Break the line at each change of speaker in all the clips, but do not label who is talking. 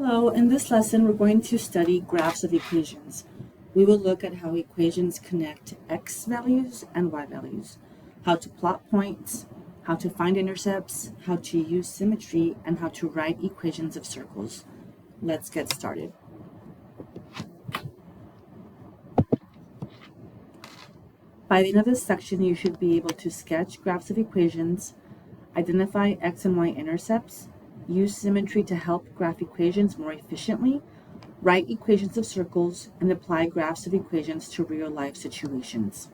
Hello, in this lesson we're going to study graphs of equations. We will look at how equations connect x values and y values, how to plot points, how to find intercepts, how to use symmetry, and how to write equations of circles. Let's get started. By the end of this section, you should be able to sketch graphs of equations, identify x and y intercepts, use symmetry to help graph equations more efficiently, write equations of circles, and apply graphs of equations to real-life situations.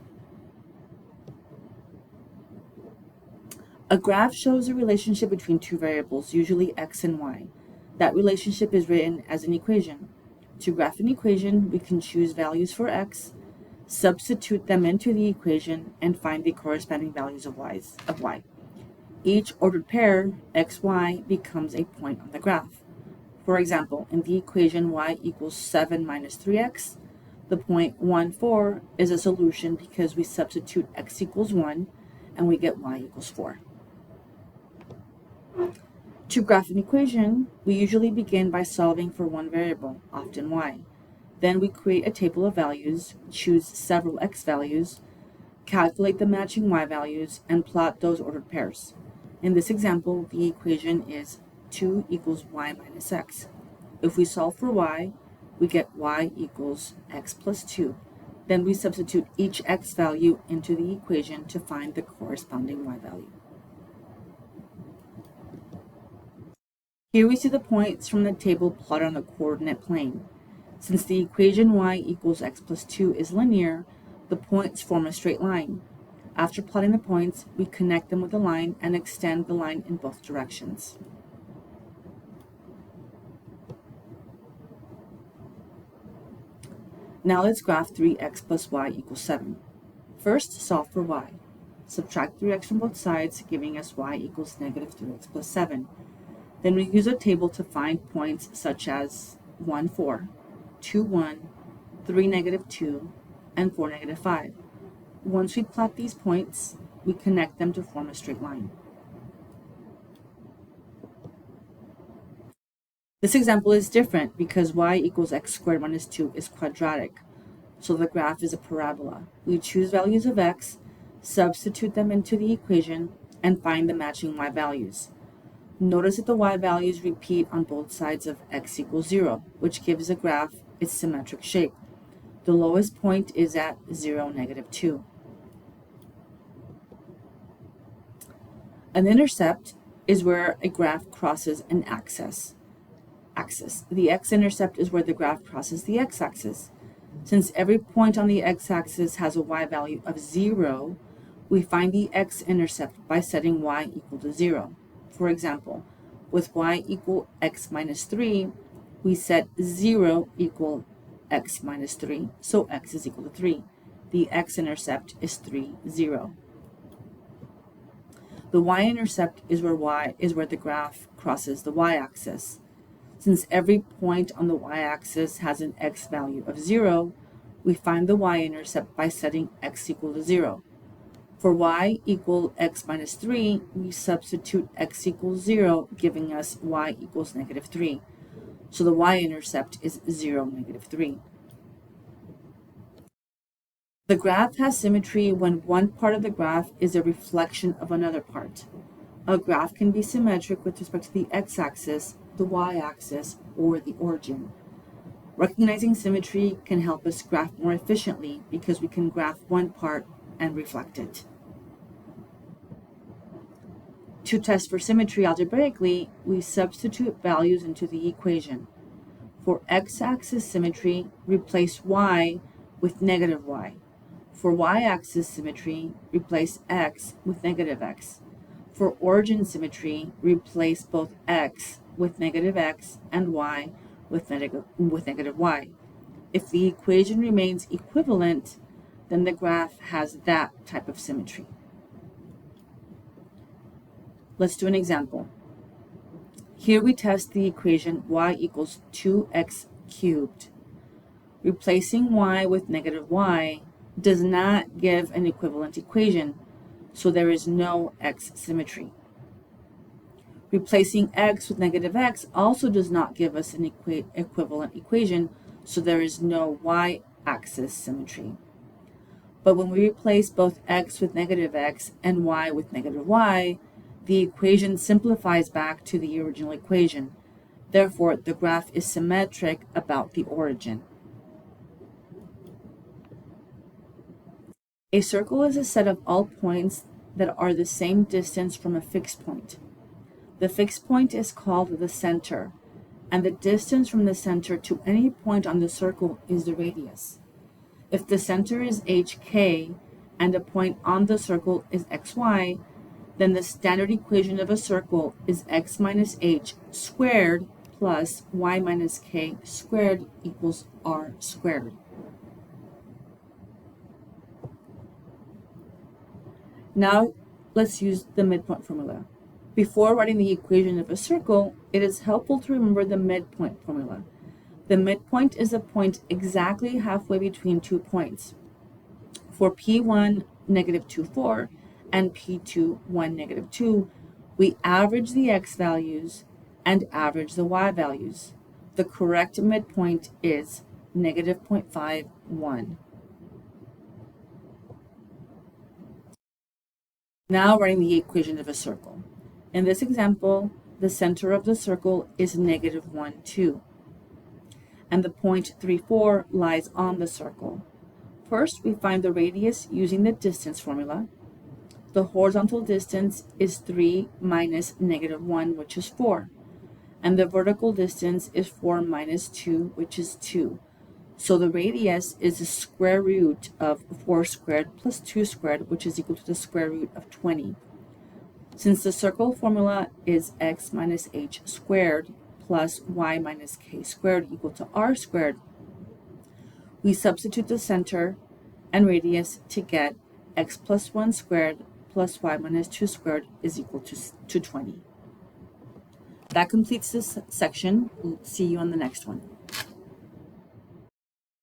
A graph shows a relationship between two variables, usually x and y. That relationship is written as an equation. To graph an equation, we can choose values for x, substitute them into the equation, and find the corresponding values of y. Each ordered pair, xy, becomes a point on the graph. For example, in the equation y equals 7 minus 3x, the point 1, 4 is a solution because we substitute x equals 1 and we get y equals 4. To graph an equation, we usually begin by solving for one variable, often y. Then we create a table of values, choose several x values, calculate the matching y values, and plot those ordered pairs. In this example, the equation is 2 equals y minus x. If we solve for y, we get y equals x plus 2. Then we substitute each x value into the equation to find the corresponding y value. Here we see the points from the table plotted on the coordinate plane. Since the equation y equals x plus 2 is linear, the points form a straight line. After plotting the points, we connect them with a line and extend the line in both directions. Now let's graph 3x plus y equals 7. First, solve for y. Subtract 3x from both sides, giving us y equals negative 3x plus 7. Then we use a table to find points such as 1, 4, 2, 1, 3, negative 2, and 4, negative 5. Once we plot these points, we connect them to form a straight line. This example is different because y equals x squared minus 2 is quadratic, so the graph is a parabola. We choose values of x, substitute them into the equation, and find the matching y values. Notice that the y values repeat on both sides of x equals 0, which gives the graph its symmetric shape. The lowest point is at 0, negative 2. An intercept is where a graph crosses an axis. The x-intercept is where the graph crosses the x-axis. Since every point on the x-axis has a y value of 0, we find the x-intercept by setting y equal to 0. For example, with y equal x minus 3, we set 0 equal x minus 3, so x is equal to 3. The x-intercept is 3, 0. The y-intercept is where the graph crosses the y-axis. Since every point on the y-axis has an x value of 0, we find the y-intercept by setting x equal to 0. For y equal x minus 3, we substitute x equals 0, giving us y equals negative 3. So the y-intercept is 0, negative 3. The graph has symmetry when one part of the graph is a reflection of another part. A graph can be symmetric with respect to the x-axis, the y-axis, or the origin. Recognizing symmetry can help us graph more efficiently because we can graph one part and reflect it. To test for symmetry algebraically, we substitute values into the equation. For x-axis symmetry, replace y with negative y. For y-axis symmetry, replace x with negative x. For origin symmetry, replace both x with negative x and y with negative y. If the equation remains equivalent, then the graph has that type of symmetry. Let's do an example. Here we test the equation y equals 2x cubed. Replacing y with negative y does not give an equivalent equation, so there is no x symmetry. Replacing x with negative x also does not give us an equivalent equation, so there is no y-axis symmetry. But when we replace both x with negative x and y with negative y, the equation simplifies back to the original equation. Therefore, the graph is symmetric about the origin. A circle is a set of all points that are the same distance from a fixed point. The fixed point is called the center, and the distance from the center to any point on the circle is the radius. If the center is hk and a point on the circle is xy, then the standard equation of a circle is x minus h squared plus y minus k squared equals r squared. Now let's use the midpoint formula. Before writing the equation of a circle, it is helpful to remember the midpoint formula. The midpoint is a point exactly halfway between 2 points. For P1, negative 2, 4, and P2, 1, negative 2, we average the x values and average the y values. The correct midpoint is negative 0.51. Now writing the equation of a circle. In this example, the center of the circle is negative 1, 2, and the point 3, 4 lies on the circle. First, we find the radius using the distance formula. The horizontal distance is 3 minus negative 1, which is 4, and the vertical distance is 4 minus 2, which is 2. So the radius is the square root of 4 squared plus 2 squared, which is equal to the square root of 20. Since the circle formula is x minus h squared plus y minus k squared equal to r squared, we substitute the center and radius to get x plus 1 squared plus y minus 2 squared is equal to 20. That completes this section. We'll see you on the next one.